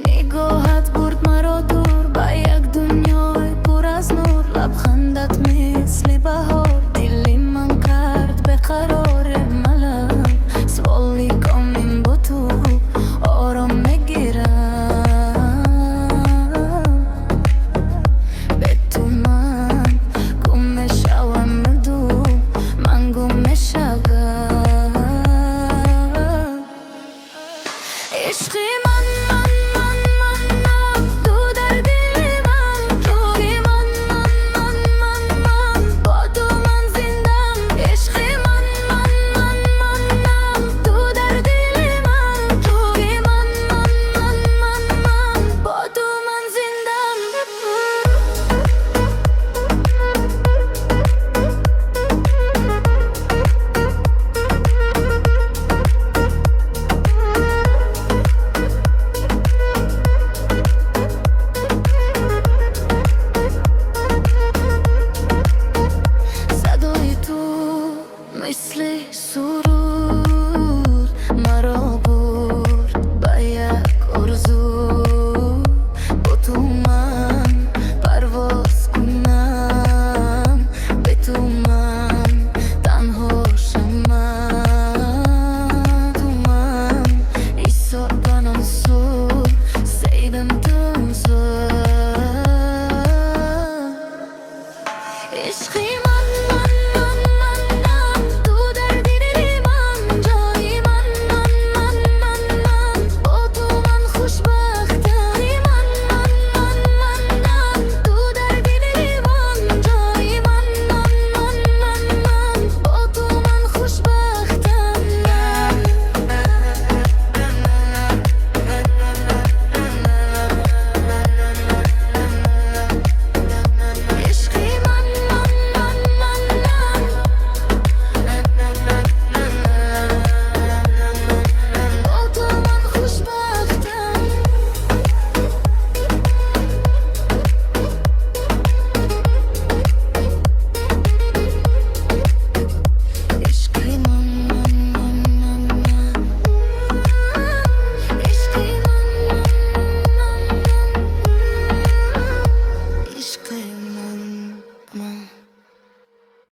نگاهت برد مرا دور با یک دنیای پر از نور، لبخندت مثل بهار دل من کرد به قرار ملم. سوالی کنیم با تو آرام نگیرم، به تو من گم میشوم بدو من گم میشوم. عشقی من مثل سرور مرا برد با یک آرزو، با تو من پرواز کنم، به تو من تنها شم. تو من ایسار کنم سو سیدم تنسو. عشقی Come on.